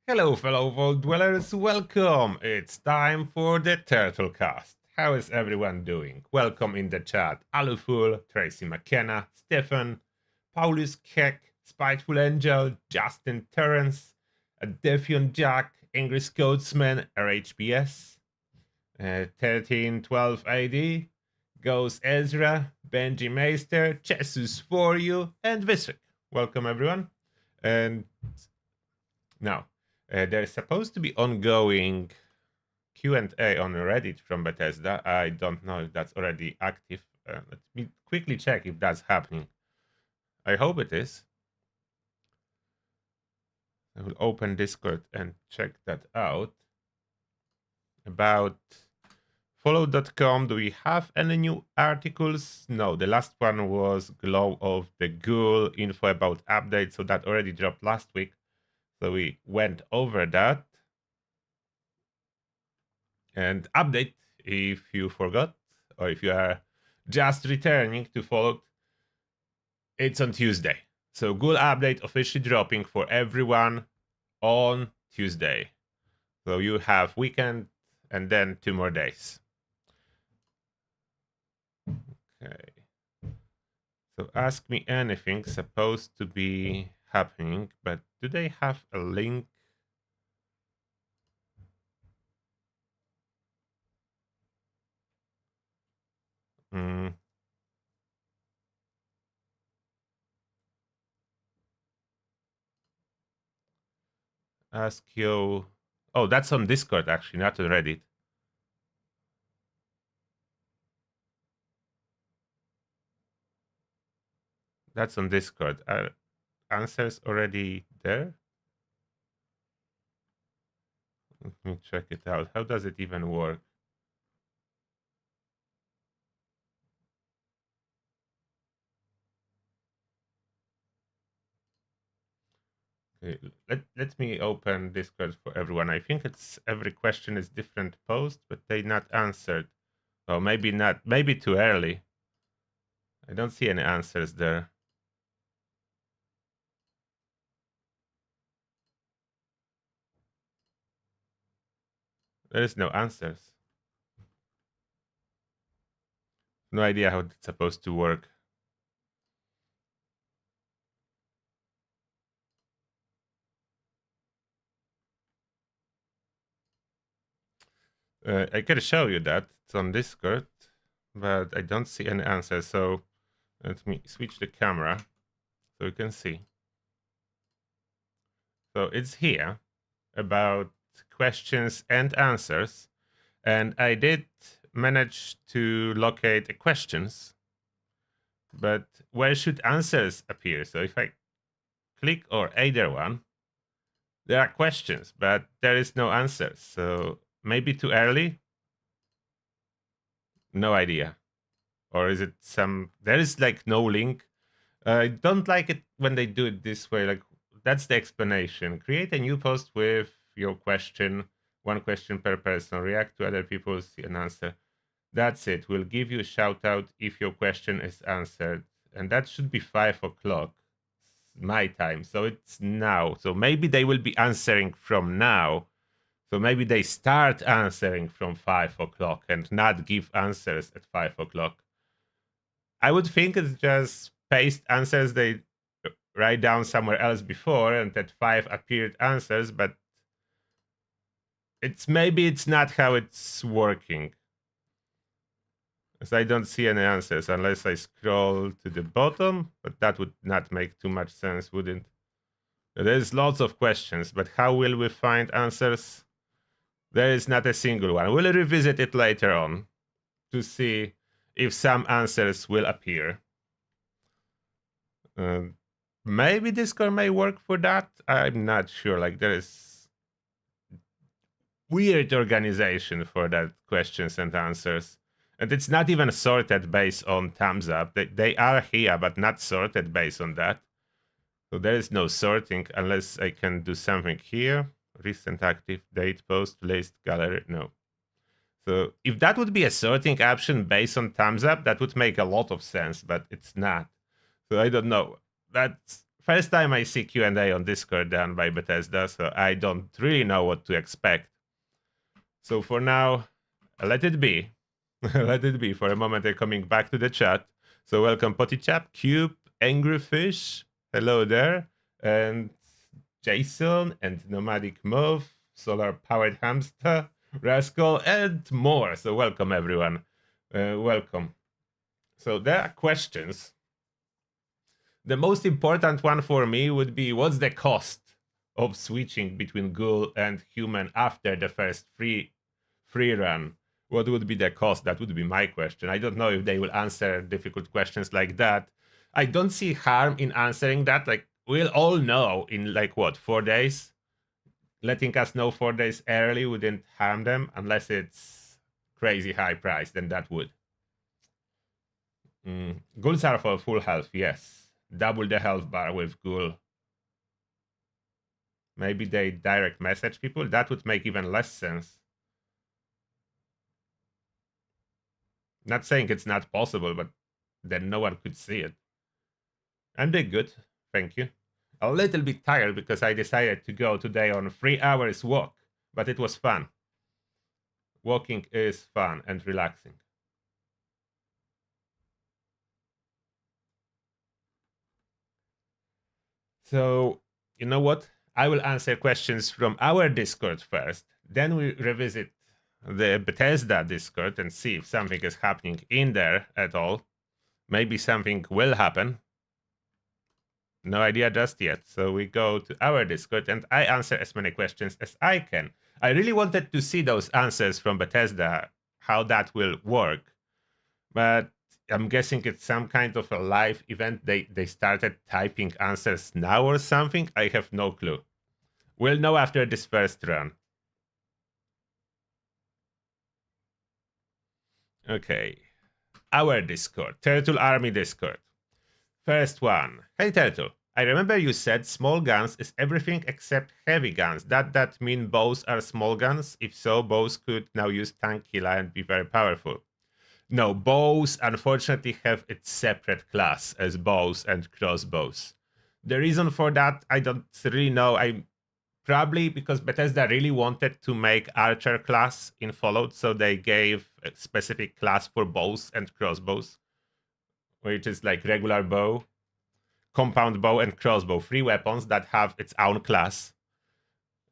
Hello, fellow vault dwellers, welcome! It's time for the Turtlecast. How is everyone doing? Welcome in the chat. Aluful, Tracy McKenna, Stefan, Paulus Keck, Spiteful Angel, Justin Terrence, Defion Jack, Angry Scotsman, RHBS, 1312 AD, Goes Ezra, Benji Meister, Jesus for you, and Visric. Welcome, everyone. And now, there's supposed to be ongoing Q&A on Reddit from Bethesda. I don't know if that's already active. Let me quickly check if that's happening. I hope it is. I will open Discord and check that out. About follow.com, do we have any new articles? No, the last one was Glow of the Ghoul, info about updates, so that already dropped last week. So we went over that. And update, if you forgot, or if you are just returning to follow, it's on Tuesday. So Ghoul update officially dropping for everyone on Tuesday. So you have weekend and then 2 more days. Okay. So ask me anything supposed to be happening, but do they have a link? Ask you. Oh, that's on Discord actually, not on Reddit. That's on Discord. Are answers already there? Let me check it out. How does it even work? Okay, let me open Discord for everyone. I think it's every question is different post, but they not answered. Oh, maybe not. Maybe too early. I don't see any answers there. There is no answers. No idea how it's supposed to work. I can show you that. It's on Discord, but I don't see any answers. So let me switch the camera so you can see. So it's here about questions and answers. And I did manage to locate the questions, but where should answers appear? So if I click or either one, there are questions, but there is no answers. So maybe too early? No idea. Or is it there is like no link. I don't like it when they do it this way. Like that's the explanation. Create a new post with your question, one question per person, react to other people, see an answer. That's it. We'll give you a shout out if your question is answered. And that should be 5 o'clock my time. So it's now. So maybe they will be answering from now. So maybe they start answering from 5 o'clock and not give answers at 5 o'clock. I would think it's just paste answers they write down somewhere else before and at 5 appeared answers, but maybe it's not how it's working. So I don't see any answers unless I scroll to the bottom, but that would not make too much sense, wouldn't? There's lots of questions, but how will we find answers? There is not a single one. We'll revisit it later on to see if some answers will appear. Maybe Discord may work for that. I'm not sure. Like there is weird organization for that questions and answers. And it's not even sorted based on thumbs up. They are here, but not sorted based on that. So there is no sorting unless I can do something here. Recent active date, post, list, gallery. No. So if that would be a sorting option based on thumbs up, that would make a lot of sense, but it's not. So I don't know. That's first time I see Q&A on Discord done by Bethesda, so I don't really know what to expect. So for now, let it be. Let it be. For a moment, I'm coming back to the chat. So welcome Pottychap, Cube, Angry Fish, hello there, and Jason, and Nomadic Move, Solar Powered Hamster, Rascal, and more. So welcome everyone. Welcome. So there are questions. The most important one for me would be, what's the cost of switching between ghoul and human after the first free run? What would be the cost? That would be my question. I don't know if they will answer difficult questions like that. I don't see harm in answering that. Like, we'll all know in like what, 4 days? Letting us know 4 days early wouldn't harm them, unless it's crazy high price, then that would. Ghouls are for full health, yes. Double the health bar with ghoul. Maybe they direct message people. That would make even less sense. Not saying it's not possible, but then no one could see it. And they're good, thank you. A little bit tired because I decided to go today on 3 hours walk, but it was fun. Walking is fun and relaxing. So, you know what? I will answer questions from our Discord first. Then we revisit the Bethesda Discord and see if something is happening in there at all. Maybe something will happen. No idea just yet. So we go to our Discord and I answer as many questions as I can. I really wanted to see those answers from Bethesda, how that will work. But I'm guessing it's some kind of a live event. They started typing answers now or something. I have no clue. We'll know after this first run. Okay. Our Discord, Turtle Army Discord. First one. Hey Turtle, I remember you said small guns is everything except heavy guns. Does that mean bows are small guns? If so, bows could now use tank killer and be very powerful. No, bows unfortunately have its separate class as bows and crossbows. The reason for that, I don't really know. I probably because Bethesda really wanted to make archer class in Fallout, so they gave a specific class for bows and crossbows, which is like regular bow, compound bow, and crossbow. 3 weapons that have its own class.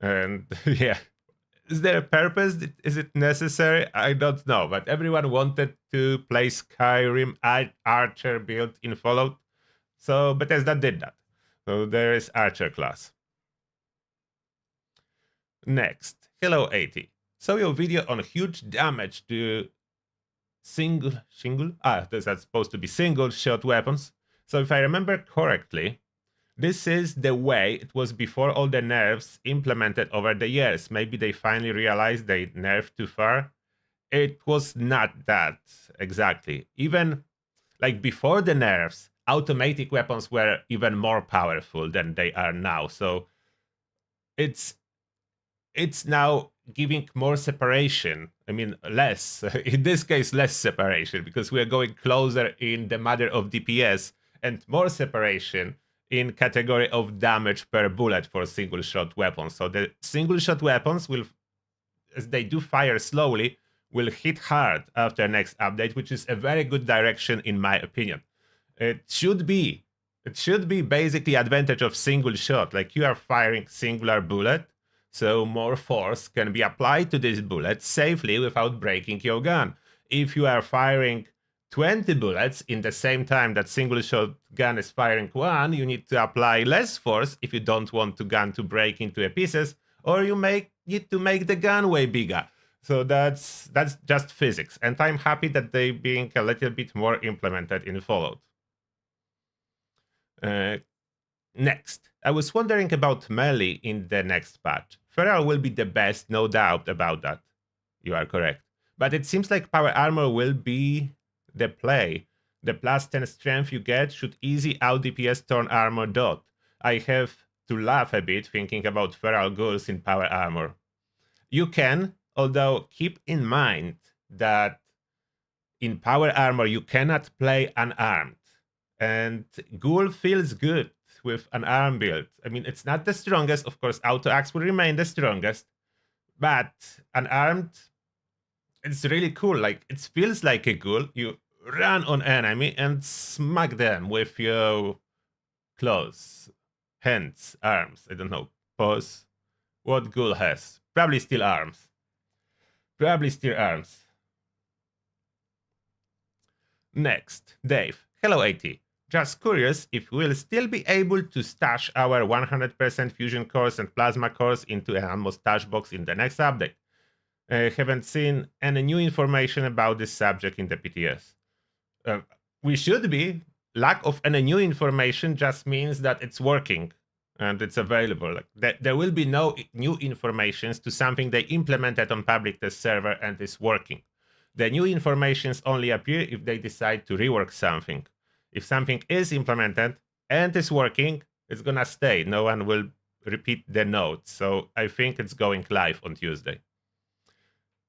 And yeah. Is there a purpose? Is it necessary? I don't know. But everyone wanted to play Skyrim Archer build in Fallout. So Bethesda did that. So there is Archer class. Next. Hello 80. Saw your video on huge damage to single that's supposed to be single shot weapons. So if I remember correctly, this is the way it was before all the nerfs implemented over the years. Maybe they finally realized they nerfed too far. It was not that exactly. Even like before the nerfs, automatic weapons were even more powerful than they are now. So it's now giving more separation. I mean, less. In this case, less separation because we are going closer in the matter of DPS and more separation in category of damage per bullet for single shot weapons. So the single shot weapons will, as they do fire slowly, will hit hard after next update, which is a very good direction in my opinion. It should be basically advantage of single shot. Like you are firing singular bullet, so more force can be applied to this bullet safely without breaking your gun. If you are firing 20 bullets in the same time that single shot gun is firing 1, you need to apply less force if you don't want the gun to break into pieces, or you need to make the gun way bigger. So that's just physics, and I'm happy that they being a little bit more implemented in Fallout. Next, I was wondering about melee in the next patch. Feral will be the best, no doubt about that. You are correct. But it seems like power armor will be the play. The plus 10 strength you get should easy out DPS turn armor dot. I have to laugh a bit thinking about feral ghouls in power armor. You can, although keep in mind that in power armor you cannot play unarmed. And ghoul feels good with an arm build. I mean, it's not the strongest. Of course, auto axe will remain the strongest, but an armed, it's really cool. Like, it feels like a ghoul. You run on enemy and smack them with your claws, hands, arms. I don't know. Paws. What ghoul has? Probably still arms. Probably still arms. Next, Dave. Hello, AT. Just curious if we'll still be able to stash our 100% fusion cores and plasma cores into an ammo stash box in the next update. I haven't seen any new information about this subject in the PTS. We should be. Lack of any new information just means that it's working and it's available. Like, there will be no new informations to something they implemented on public test server and is working. The new informations only appear if they decide to rework something. If something is implemented and is working, it's gonna stay. No one will repeat the notes. So I think it's going live on Tuesday.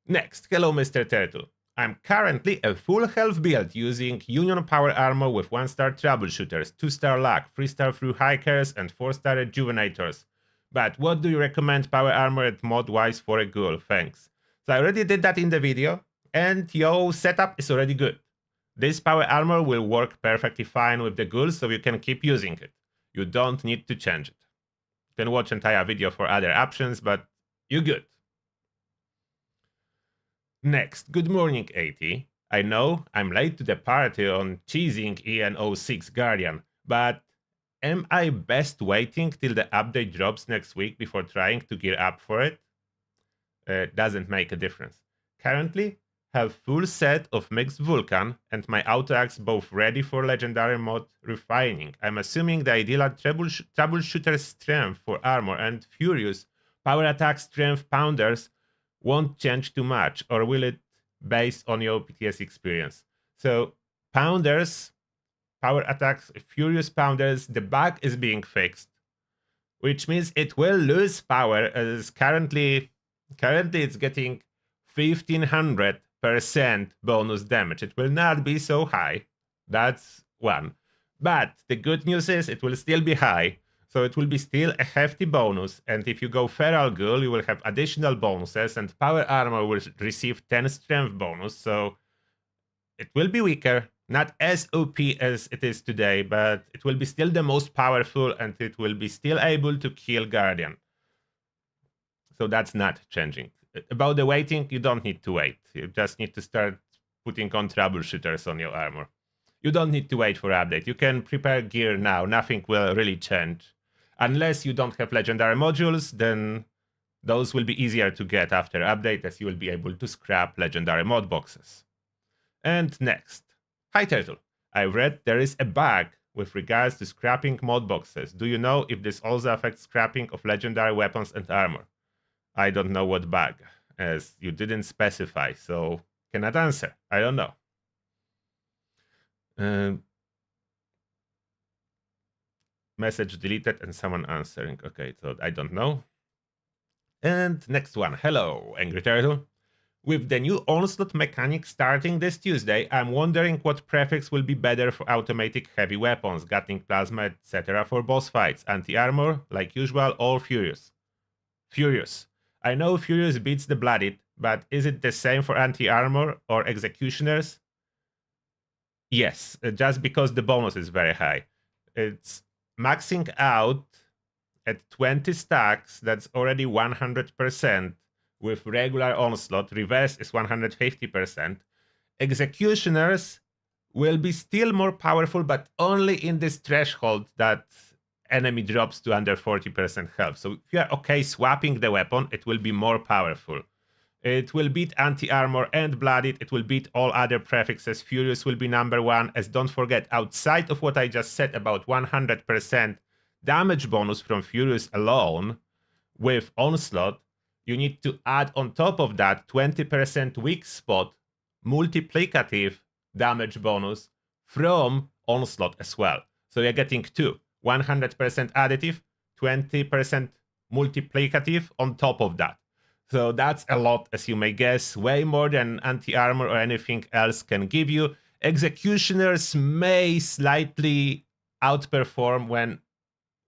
Next, hello Mr. Turtle. I'm currently a full health build using Union Power Armor with 1-star troubleshooters, 2-star luck, 3-star through hikers, and 4-star rejuvenators. But what do you recommend power armor and mod-wise for a ghoul? Thanks. So I already did that in the video, and your setup is already good. This power armor will work perfectly fine with the ghouls, so you can keep using it. You don't need to change it. You can watch entire video for other options, but you're good. Next, good morning, AT. I know I'm late to the party on cheesing EN06 Guardian, but am I best waiting till the update drops next week before trying to gear up for it? Doesn't make a difference. Currently, have full set of mixed Vulcan and my auto axe both ready for legendary mod refining. I'm assuming the ideal troubleshooter strength for armor and furious power attack strength pounders won't change too much, or will it based on your PTS experience? So pounders, power attacks, furious pounders, the bug is being fixed, which means it will lose power, as currently it's getting 1500% bonus damage. It will not be so high. That's one. But the good news is it will still be high. So it will be still a hefty bonus, and if you go Feral Ghoul, you will have additional bonuses, and Power Armor will receive 10 Strength bonus, so it will be weaker, not as OP as it is today, but it will be still the most powerful, and it will be still able to kill Guardian. So that's not changing. About the waiting, you don't need to wait. You just need to start putting on troubleshooters on your armor. You don't need to wait for update. You can prepare gear now. Nothing will really change. Unless you don't have legendary modules, then those will be easier to get after update, as you will be able to scrap legendary mod boxes. And next. Hi Turtle. I read there is a bug with regards to scrapping mod boxes. Do you know if this also affects scrapping of legendary weapons and armor? I don't know what bug, as you didn't specify, so cannot answer. I don't know. Message deleted and someone answering. Okay, so I don't know. And next one. Hello, Angry Turtle. With the new onslaught mechanic starting this Tuesday, I'm wondering what prefix will be better for automatic heavy weapons, Gatling plasma, etc. for boss fights. Anti-armor, like usual, or Furious? Furious. I know Furious beats the Blooded, but is it the same for anti-armor or executioners? Yes, just because the bonus is very high. It's maxing out at 20 stacks, that's already 100%. With regular onslaught, reverse is 150%. Executioners will be still more powerful, but only in this threshold that enemy drops to under 40% health. So if you are okay swapping the weapon, it will be more powerful. It will beat anti-armor and blooded. It will beat all other prefixes. Furious will be number one, as don't forget, outside of what I just said about 100% damage bonus from Furious alone, with Onslaught, you need to add on top of that 20% weak spot multiplicative damage bonus from Onslaught as well. So you're getting two, 100% additive, 20% multiplicative on top of that. So that's a lot, as you may guess, way more than anti-armor or anything else can give you. Executioners may slightly outperform when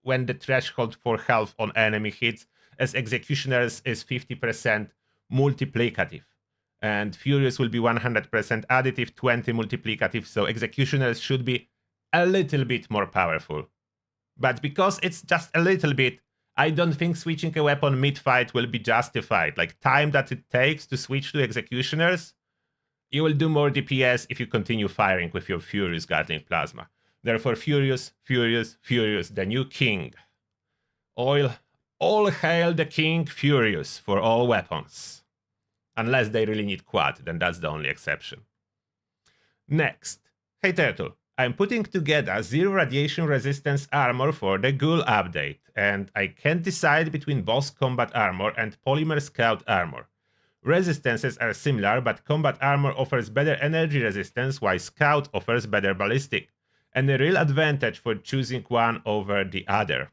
when the threshold for health on enemy hits, as Executioners is 50% multiplicative. And Furious will be 100% additive, 20 multiplicative, so Executioners should be a little bit more powerful. But because it's just a little bit, I don't think switching a weapon mid-fight will be justified. Like, time that it takes to switch to Executioners, you will do more DPS if you continue firing with your Furious Gatling Plasma. Therefore, Furious, Furious, Furious, the new king. All hail the King Furious for all weapons. Unless they really need quad, then that's the only exception. Next. Hey Turtle, I'm putting together zero radiation resistance armor for the Ghoul update, and I can't decide between boss combat armor and polymer scout armor. Resistances are similar, but combat armor offers better energy resistance, while scout offers better ballistic, and a real advantage for choosing one over the other.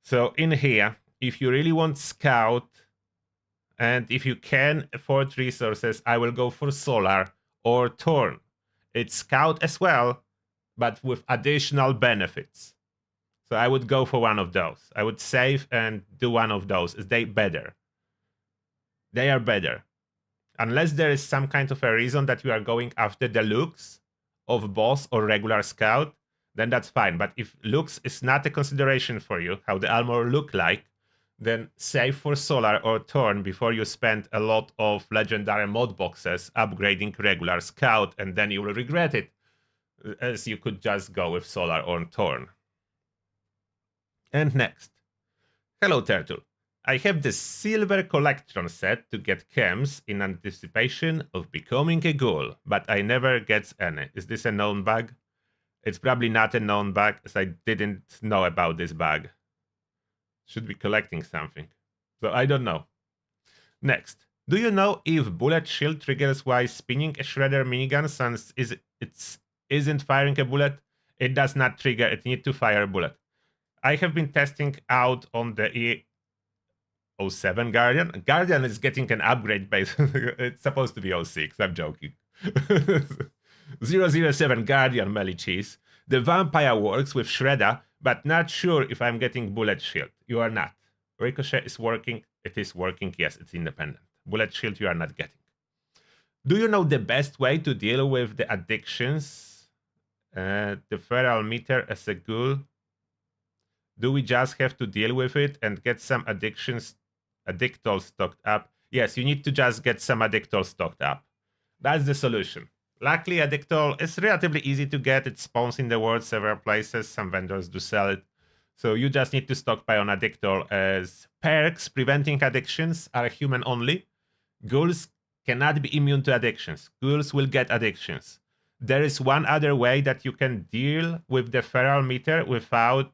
So in here, if you really want scout, and if you can afford resources, I will go for solar or torn. It's scout as well, but with additional benefits. So I would go for one of those. I would save and do one of those. They better. They are better. Unless there is some kind of a reason that you are going after the looks of boss or regular scout, then that's fine. But if looks is not a consideration for you, how the armor look like, then save for solar or torn before you spend a lot of legendary mod boxes upgrading regular scout, and then you will regret it, as you could just go with solar or torn. And next. Hello Turtle. I have the silver collection set to get chems in anticipation of becoming a ghoul, but I never get any. Is this a known bug? It's probably not a known bug, as I didn't know about this bug. Should be collecting something. So I don't know. Next. Do you know if bullet shield triggers while spinning a shredder minigun since it isn't firing a bullet? It does not trigger, it needs to fire a bullet. I have been testing out on the E07 Guardian. Guardian is getting an upgrade base. It's supposed to be 06, I'm joking. 007 Guardian melee cheese. The vampire works with Shredder, but not sure if I'm getting bullet shield. You are not. Ricochet is working. It is working. Yes, it's independent. Bullet shield you are not getting. Do you know the best way to deal with the addictions? The feral meter as a ghoul? Do we just have to deal with it and get some addictol stocked up? Yes, you need to just get some addictol stocked up. That's the solution. Luckily, addictol is relatively easy to get. It spawns in the world several places. Some vendors do sell it. So you just need to stockpile on addictol, as perks preventing addictions are human only. Ghouls cannot be immune to addictions. Ghouls will get addictions. There is one other way that you can deal with the feral meter without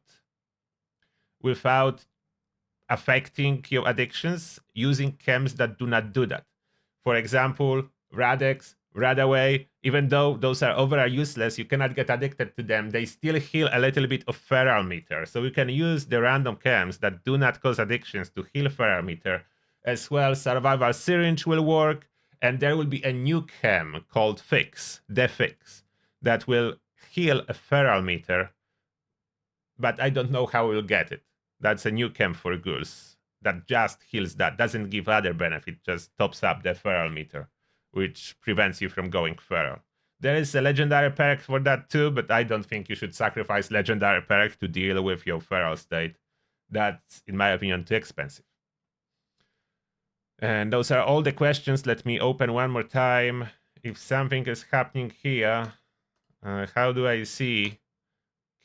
affecting your addictions, using chems that do not do that. For example, Radex, Radaway, even though those are overall useless, you cannot get addicted to them, they still heal a little bit of feral meter. So you can use the random chems that do not cause addictions to heal feral meter. As well, Survival Syringe will work, and there will be a new chem called Fix, the Fix, that will heal a feral meter, but I don't know how we'll get it. That's a new chem for ghouls that just heals that, doesn't give other benefit, just tops up the feral meter, which prevents you from going feral. There is a legendary perk for that too, but I don't think you should sacrifice legendary perk to deal with your feral state. That's, in my opinion, too expensive. And those are all the questions. Let me open one more time. If something is happening here, how do I see?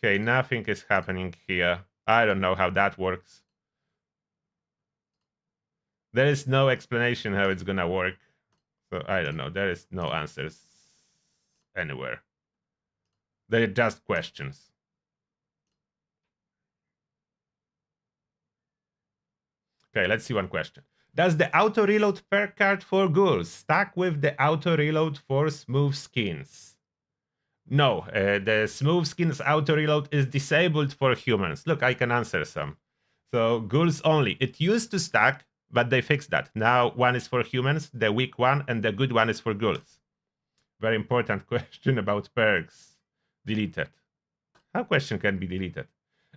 Okay, nothing is happening here. I don't know how that works. There is no explanation how it's gonna work. So I don't know. There is no answers anywhere. They're just questions. Okay, let's see one question. Does the auto reload perk card for ghouls stack with the auto reload for smooth skins? No, the smooth skins auto reload is disabled for humans. Look, I can answer some. So ghouls only. It used to stack, but they fixed that. Now one is for humans, the weak one, and the good one is for ghouls. Very important question about perks. Deleted. How question can be deleted?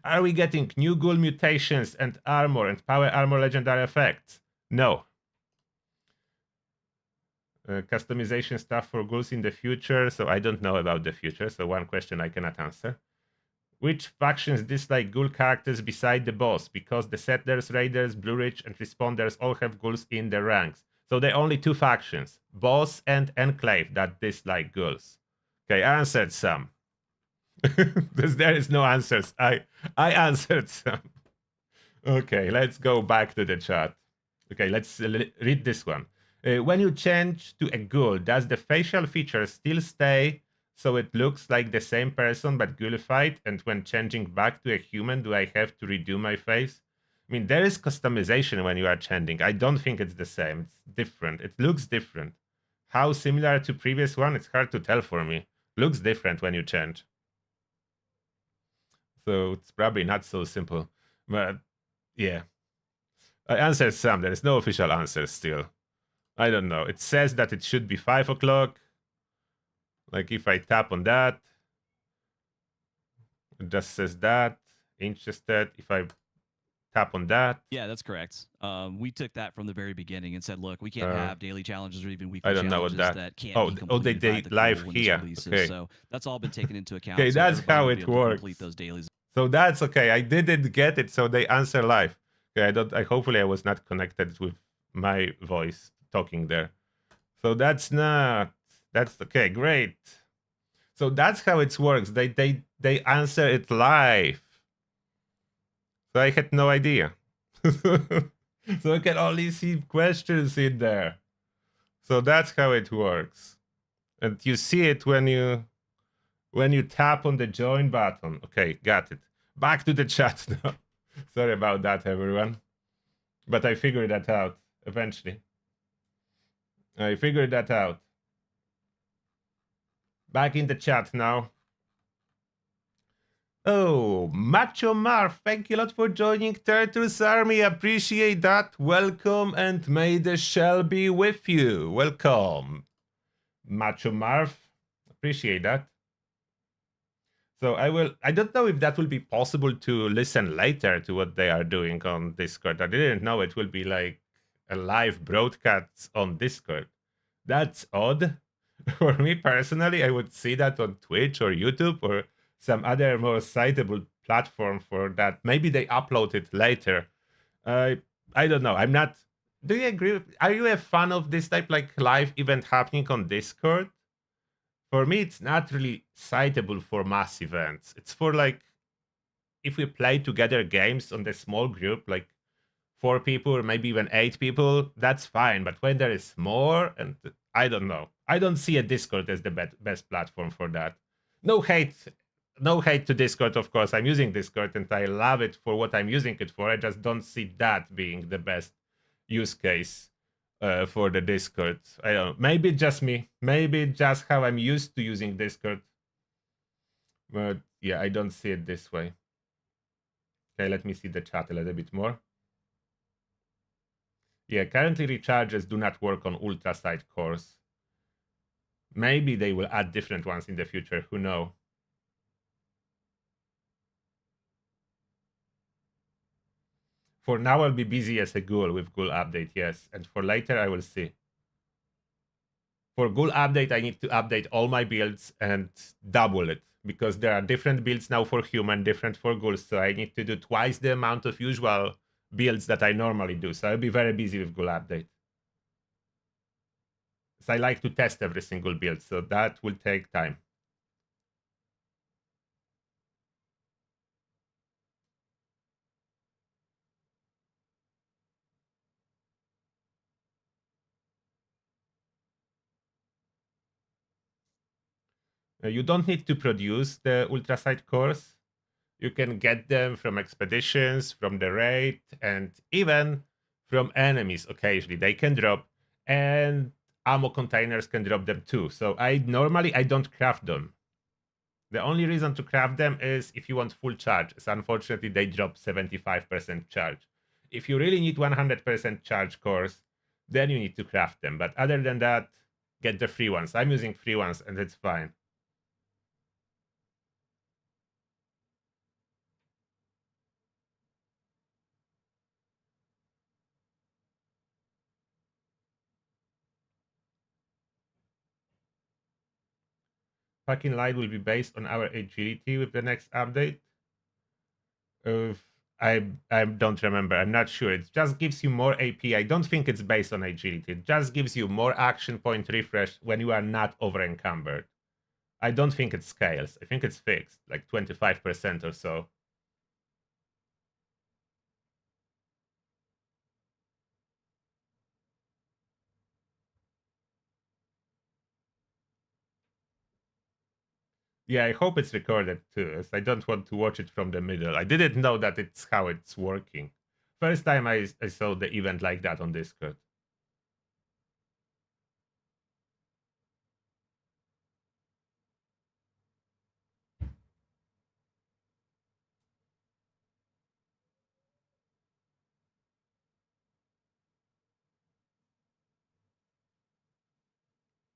Are we getting new ghoul mutations and armor and power armor legendary effects? No. Customization stuff for ghouls in the future. So I don't know about the future. So one question I cannot answer. Which factions dislike ghoul characters beside the boss? Because the Settlers, Raiders, Blue Ridge, and Responders all have ghouls in their ranks. So there are only two factions, boss and Enclave, that dislike ghouls. Okay, I answered some. There is no answers. I answered some. Okay, let's go back to the chat. Okay, let's read this one. When you change to a ghoul, does the facial feature still stay so it looks like the same person but ghoulified? And when changing back to a human, do I have to redo my face? I mean, there is customization when you are changing. I don't think it's the same. It's different. It looks different. How similar to previous one? It's hard to tell for me. Looks different when you change. So it's probably not so simple. But yeah. I answered some. There is no official answer still. I don't know. It says that it should be 5 o'clock. Like if I tap on that, it just says that. Interested. If I tap on that. Yeah, that's correct. We took that from the very beginning and said, look, we can't have daily challenges or even weekly I don't challenges know what that can't be completed they by the live when here. this releases. Okay. So that's all been taken into account. Okay, so that's how it works. Complete those dailies. So that's okay. I didn't get it, so they answer live. Okay, hopefully I was not connected with my voice talking there. So that's okay, great. So that's how it works. They answer it live. So I had no idea. So I can only see questions in there. So that's how it works. And you see it when you tap on the join button. Okay, got it. Back to the chat now. Sorry about that, everyone. But I figured that out eventually. I figured that out. Back in the chat now. Oh, Macho Marv, thank you a lot for joining Turtles Army. Appreciate that. Welcome and may the shell be with you. Welcome, Macho Marv. Appreciate that. So I don't know if that will be possible to listen later to what they are doing on Discord. I didn't know it will be like a live broadcast on Discord. That's odd. For me personally, I would see that on Twitch or YouTube or some other more citable platform for that. Maybe they upload it later. I don't know. I'm not. Do you agree? Are you a fan of this type like live event happening on Discord? For me, it's not really citable for mass events. It's for like if we play together games on the small group, like 4 people or maybe even 8 people, that's fine. But when there is more, and I don't know. I don't see a Discord as the best platform for that. No hate to Discord, of course. I'm using Discord and I love it for what I'm using it for. I just don't see that being the best use case for the Discord. I don't know. Maybe just me. Maybe just how I'm used to using Discord. But yeah, I don't see it this way. Okay, let me see the chat a little bit more. Yeah, currently recharges do not work on ultra side cores. Maybe they will add different ones in the future. Who knows? For now, I'll be busy as a ghoul with ghoul update, yes. And for later, I will see. For ghoul update, I need to update all my builds and double it. Because there are different builds now for human, different for ghouls. So I need to do twice the amount of usual builds that I normally do. So I'll be very busy with ghoul update. So I like to test every single build. So that will take time. You don't need to produce the ultrasite cores. You can get them from expeditions, from the raid, and even from enemies occasionally. They can drop, and ammo containers can drop them too. So I don't craft them. The only reason to craft them is if you want full charge. So unfortunately, they drop 75% charge. If you really need 100% charge cores, then you need to craft them. But other than that, get the free ones. I'm using free ones, and it's fine. Fucking Light will be based on our agility with the next update. Uh, I don't remember. I'm not sure. It just gives you more AP. I don't think it's based on agility. It just gives you more action point refresh when you are not over encumbered. I don't think it scales. I think it's fixed, like 25% or so. Yeah, I hope it's recorded too, as I don't want to watch it from the middle. I didn't know that it's how it's working. First time I saw the event like that on Discord.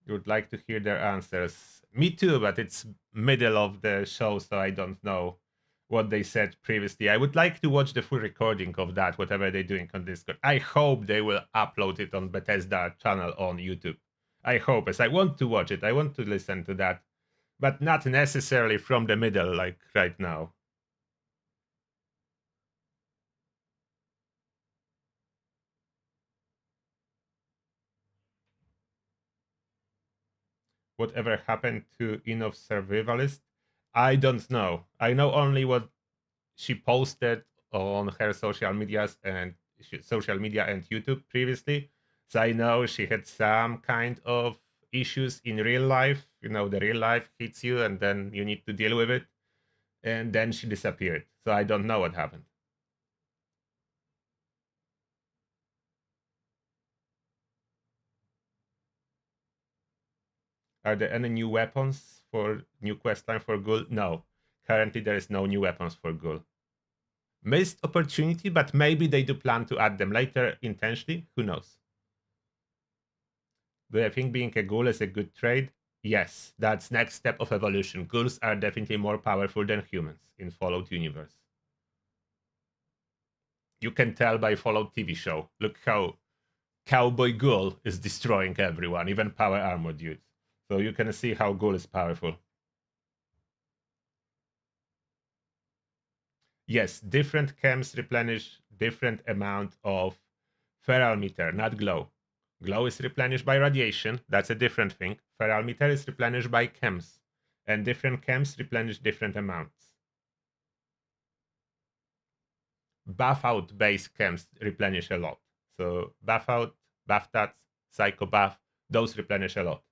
You would like to hear their answers. Me too, but it's middle of the show, so I don't know what they said previously. I would like to watch the full recording of that, whatever they're doing on Discord. I hope they will upload it on Bethesda channel on YouTube. I hope, as I want to watch it. I want to listen to that, but not necessarily from the middle, like right now. Whatever happened to Enough Survivalist? I don't know. I know only what she posted on her social media and YouTube previously. So I know she had some kind of issues in real life. You know, the real life hits you and then you need to deal with it. And then she disappeared. So I don't know what happened. Are there any new weapons for new questline for Ghoul? No. Currently there is no new weapons for Ghoul. Missed opportunity, but maybe they do plan to add them later intentionally. Who knows? Do I think being a ghoul is a good trade? Yes, that's next step of evolution. Ghouls are definitely more powerful than humans in Fallout universe. You can tell by Fallout TV show. Look how Cowboy Ghoul is destroying everyone, even power armor dudes. So you can see how Ghoul is powerful. Yes, different chems replenish different amount of feral meter, not glow. Glow is replenished by radiation. That's a different thing. Feral meter is replenished by chems, and different chems replenish different amounts. Buff out base chems replenish a lot. So buff out, buff tats, psycho buff, those replenish a lot.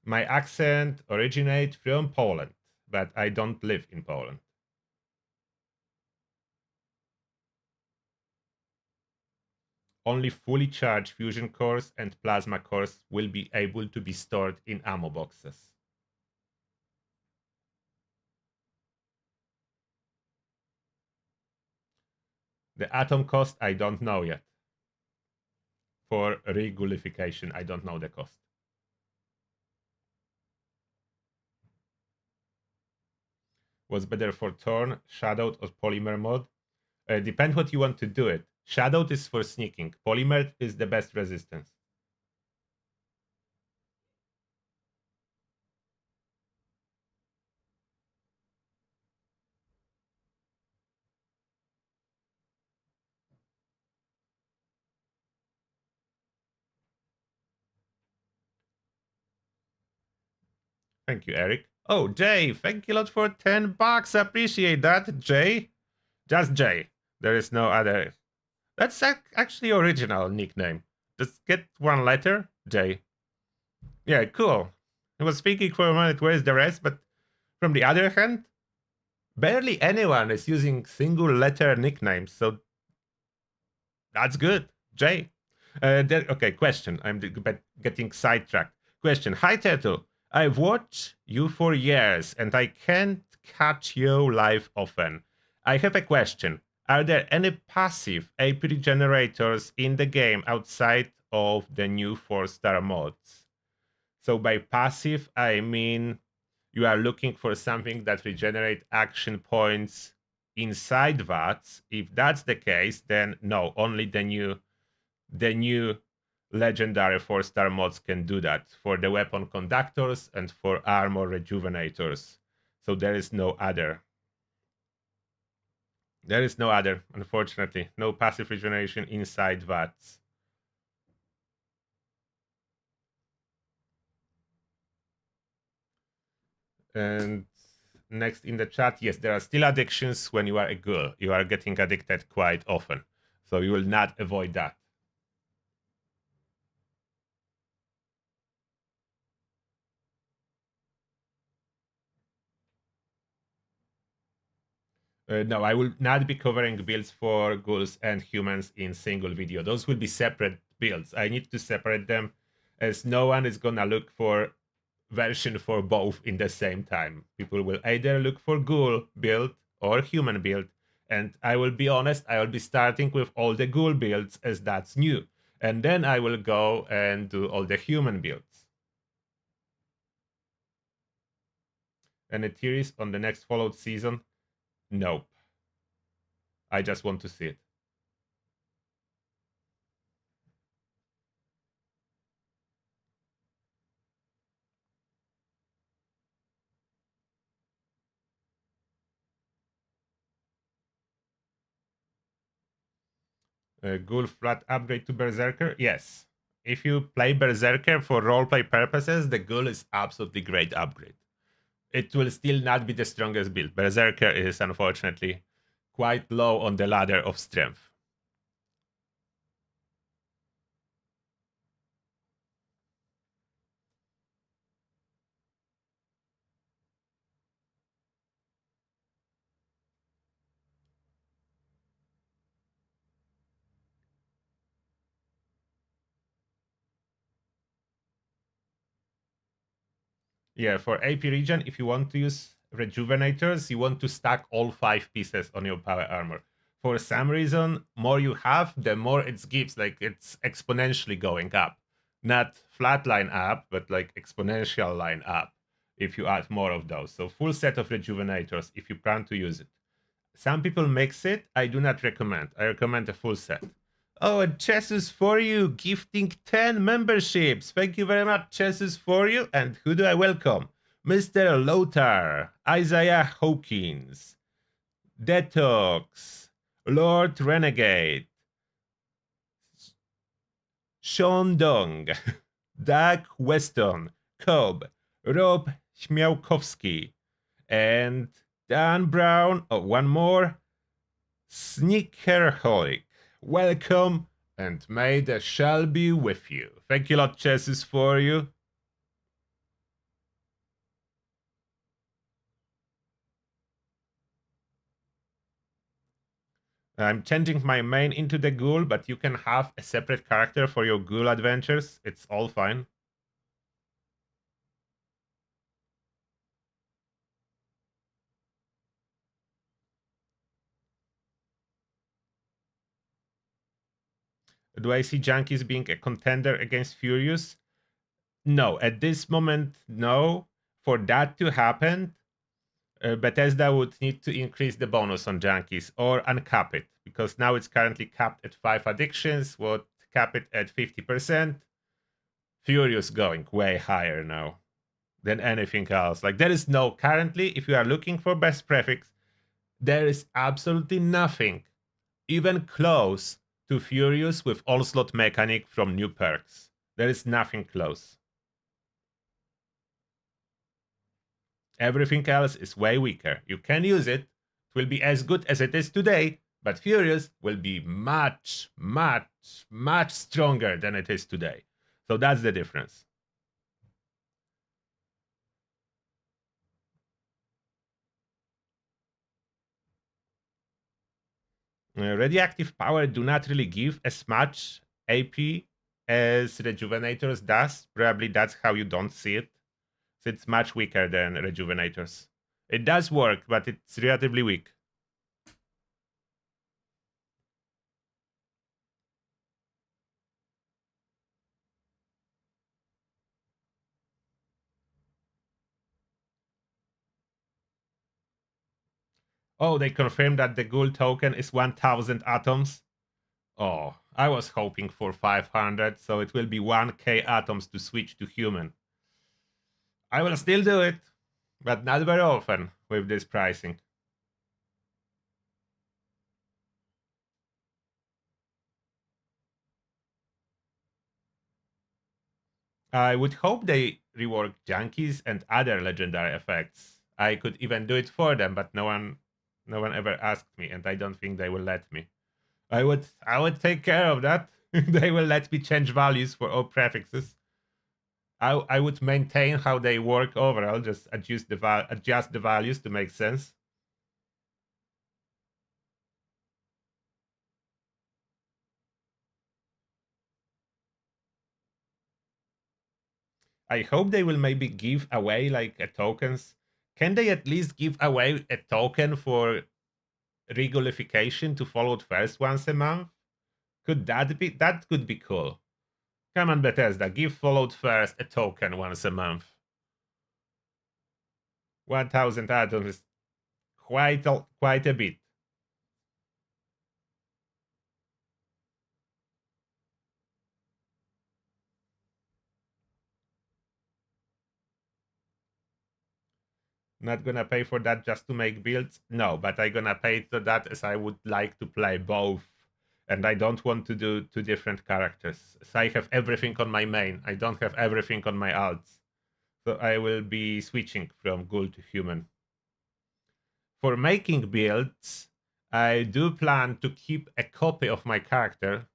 My accent originates from Poland, but I don't live in Poland. Only fully charged fusion cores and plasma cores will be able to be stored in ammo boxes. The atom cost, I don't know yet. For regulification, I don't know the cost. What's better for Torn, Shadowed, or Polymer mod? Depends what you want to do it. Shadowed is for sneaking. Polymer is the best resistance. Thank you, Eric. Oh, Jay, thank you a lot for 10 bucks. Appreciate that, Jay. Just Jay. There is no other. That's actually original nickname. Just get one letter, Jay. Yeah, cool. I was thinking for a minute, where's the rest? But from the other hand, barely anyone is using single letter nicknames, so that's good. Jay. Okay, question. I'm getting sidetracked. Question. Hi, Turtle. I've watched you for years and I can't catch you live often. I have a question. Are there any passive AP generators in the game outside of the new 4-star mods? So by passive, I mean you are looking for something that regenerate action points inside VATS. If that's the case, then no, only the new The new legendary 4-star mods can do that for the weapon conductors and for armor rejuvenators. So there is no other. There is no other, unfortunately. No passive regeneration inside VATS. And next in the chat, yes, there are still addictions when you are a ghoul. You are getting addicted quite often. So you will not avoid that. No, I will not be covering builds for ghouls and humans in single video. Those will be separate builds. I need to separate them as no one is gonna look for version for both in the same time. People will either look for ghoul build or human build. And I will be honest, I will be starting with all the ghoul builds as that's new. And then I will go and do all the human builds. And a theories on the next Fallout season? Nope. I just want to see it. Ghoul flat upgrade to Berserker? Yes. If you play Berserker for roleplay purposes, the Ghoul is absolutely great upgrade. It will still not be the strongest build. Berserker is unfortunately quite low on the ladder of strength. Yeah, for AP region, if you want to use rejuvenators, you want to stack all 5 pieces on your power armor. For some reason, more you have, the more it gives, like it's exponentially going up. Not flat line up, but like exponential line up if you add more of those. So full set of rejuvenators if you plan to use it. Some people mix it. I do not recommend. I recommend a full set. Oh, and Chessus for you, gifting 10 memberships. Thank you very much, Chessus for you. And who do I welcome? Mr. Lothar, Isaiah Hawkins, Detox, Lord Renegade, Sean Dong, Doug Weston, Cobb, Rob Śmiałkowski, and Dan Brown. Oh, one more. Sneakerholic. Welcome, and may the shall be with you. Thank you a lot, Chessus, for you. I'm changing my main into the ghoul, but you can have a separate character for your ghoul adventures. It's all fine. Do I see Junkies being a contender against Furious? No, at this moment, no. For that to happen, Bethesda would need to increase the bonus on Junkies or uncap it, because now it's currently capped at 5 addictions, would cap it at 50%. Furious going way higher now than anything else. Like there is no currently, if you are looking for best prefix, there is absolutely nothing even close to Furious with onslaught mechanic from new perks. There is nothing close. Everything else is way weaker. You can use it. It will be as good as it is today, but Furious will be much, much, much stronger than it is today. So that's the difference. Radioactive power do not really give as much AP as Rejuvenators does. Probably that's how you don't see it. So it's much weaker than Rejuvenators. It does work, but it's relatively weak. Oh, they confirmed that the ghoul token is 1000 atoms. Oh, I was hoping for 500, so it will be 1k atoms to switch to human. I will still do it, but not very often with this pricing. I would hope they rework junkies and other legendary effects. I could even do it for them, but no one ever asked me, and I don't think they will let me. I would take care of that. They will let me change values for all prefixes. I would maintain how they work overall, just adjust the values to make sense. I hope they will maybe give away like a tokens. Can they at least give away a token for regularification to followed first once a month? That could be cool. Come on, Bethesda, give followed first a token once a month. 1,000 atoms is quite a bit. Not gonna pay for that just to make builds? No, but I gonna pay to that as I would like to play both. And I don't want to do two different characters. So I have everything on my main. I don't have everything on my alts. So I will be switching from ghoul to human. For making builds, I do plan to keep a copy of my character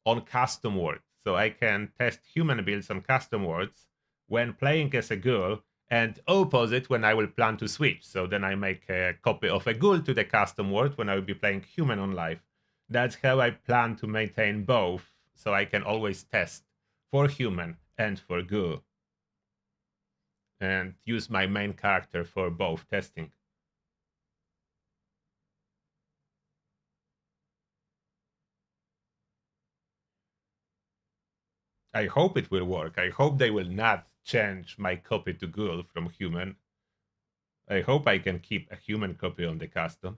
on custom worlds. So I can test human builds on custom worlds when playing as a ghoul, and opposite when I will plan to switch. So then I make a copy of a ghoul to the custom world when I will be playing human on live. That's how I plan to maintain both, so I can always test for human and for ghoul. And use my main character for both testing. I hope it will work. I hope they will not change my copy to ghoul from human. I hope I can keep a human copy on the custom.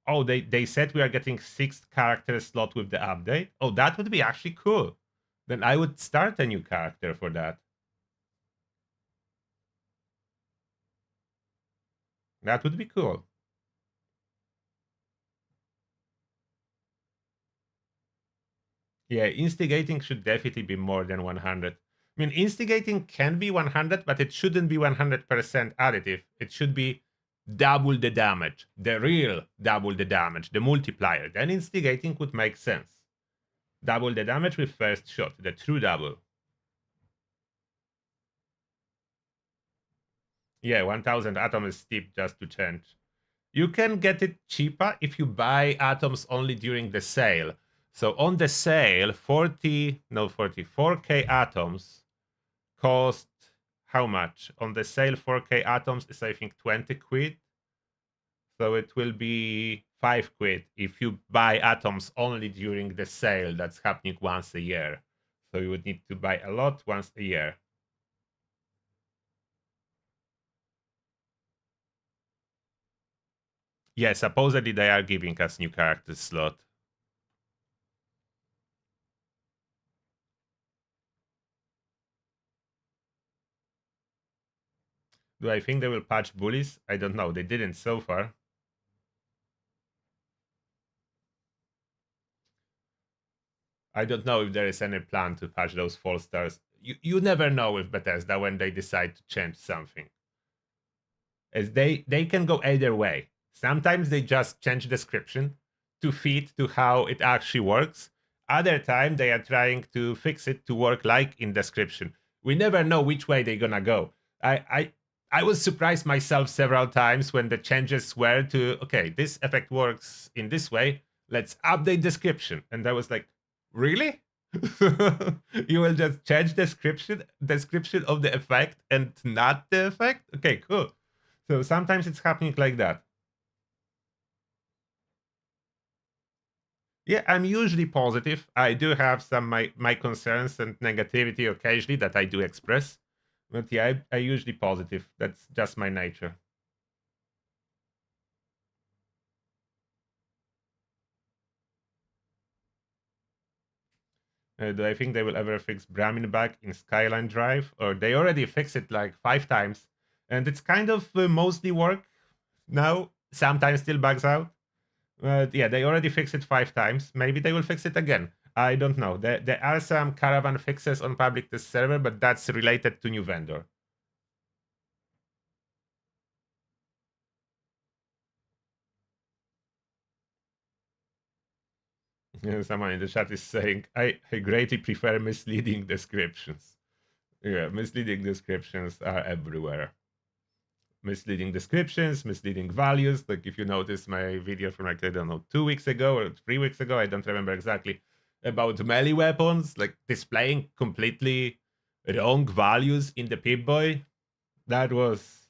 Oh, they said we are getting 6 character slot with the update. Oh, that would be actually cool. Then I would start a new character for that. That would be cool. Yeah, instigating should definitely be more than 100. I mean, instigating can be 100, but it shouldn't be 100% additive. It should be double the damage, the real double the damage, the multiplier. Then instigating would make sense. Double the damage with first shot, the true double. Yeah, 1000 atoms is steep just to change. You can get it cheaper if you buy atoms only during the sale. So on the sale, 4k atoms cost how much? On the sale, 4k atoms is I think 20 quid. So it will be 5 quid if you buy atoms only during the sale that's happening once a year. So you would need to buy a lot once a year. Yeah, supposedly they are giving us new character slot. Do I think they will patch bullies? I don't know. They didn't so far. I don't know if there is any plan to patch those false stars. You never know with Bethesda when they decide to change something. As they can go either way. Sometimes they just change description to fit to how it actually works. Other time they are trying to fix it to work like in description. We never know which way they're gonna go. I was surprised myself several times when the changes were to okay, this effect works in this way. Let's update description, and I was like, really? You will just change description of the effect and not the effect? Okay, cool. So sometimes it's happening like that. Yeah, I'm usually positive. I do have some my concerns and negativity occasionally that I do express. But yeah, I usually positive. That's just my nature. Do I think they will ever fix Brahmin bug in Skyline Drive? Or they already fixed it like 5 times, and it's kind of mostly work now. Sometimes still bugs out. But yeah, they already fixed it 5 times. Maybe they will fix it again. I don't know. There are some caravan fixes on public test server, but that's related to new vendor. Someone in the chat is saying, I greatly prefer misleading descriptions. Yeah, misleading descriptions are everywhere. Misleading descriptions, misleading values. Like if you notice my video from like, I don't know, 2 weeks ago or 3 weeks ago, I don't remember exactly, about melee weapons, like displaying completely wrong values in the Pip-Boy. That was,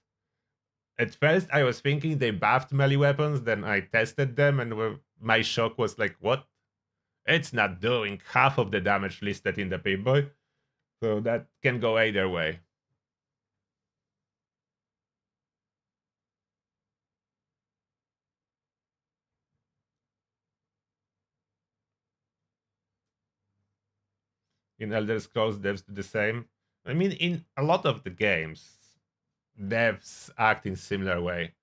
at first I was thinking they buffed melee weapons, then I tested them and my shock was like, what? It's not doing half of the damage listed in the Pip-Boy. So that can go either way. In Elder Scrolls, devs do the same. I mean, in a lot of the games, devs act in similar way.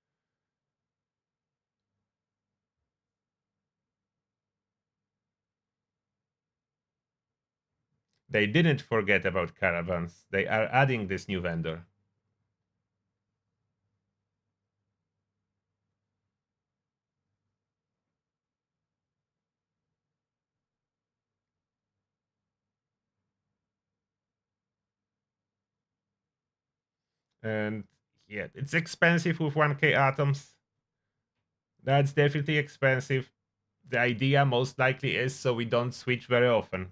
They didn't forget about caravans. They are adding this new vendor. And yeah, it's expensive with 1k atoms. That's definitely expensive. The idea most likely is so we don't switch very often.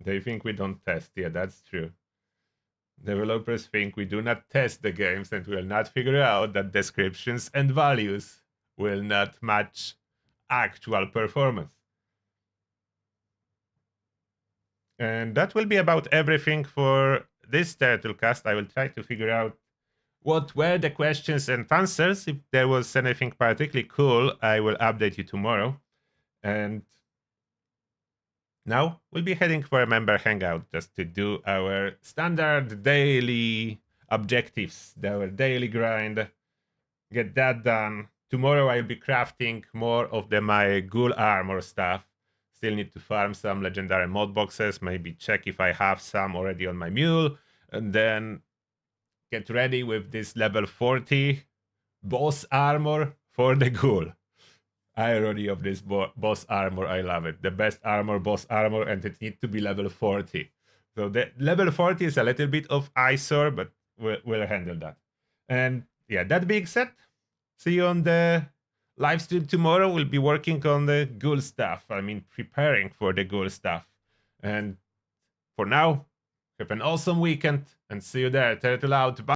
They think we don't test. Yeah, that's true. Developers think we do not test the games and will not figure out that descriptions and values will not match actual performance. And that will be about everything for this Turtlecast. I will try to figure out what were the questions and answers. If there was anything particularly cool, I will update you tomorrow. And now we'll be heading for a member hangout just to do our standard daily objectives, our daily grind. Get that done. Tomorrow I'll be crafting more of my ghoul armor stuff. Still need to farm some legendary mod boxes, maybe check if I have some already on my mule, and then get ready with this level 40 boss armor for the ghoul. Irony of this boss armor, I love it. The best armor, boss armor, and it needs to be level 40. So the level 40 is a little bit of eyesore, but we'll handle that. And yeah, that being said, see you on the live stream tomorrow. We'll be working on the ghoul stuff. I mean, preparing for the ghoul stuff. And for now, have an awesome weekend and see you there. Turtle out. Bye.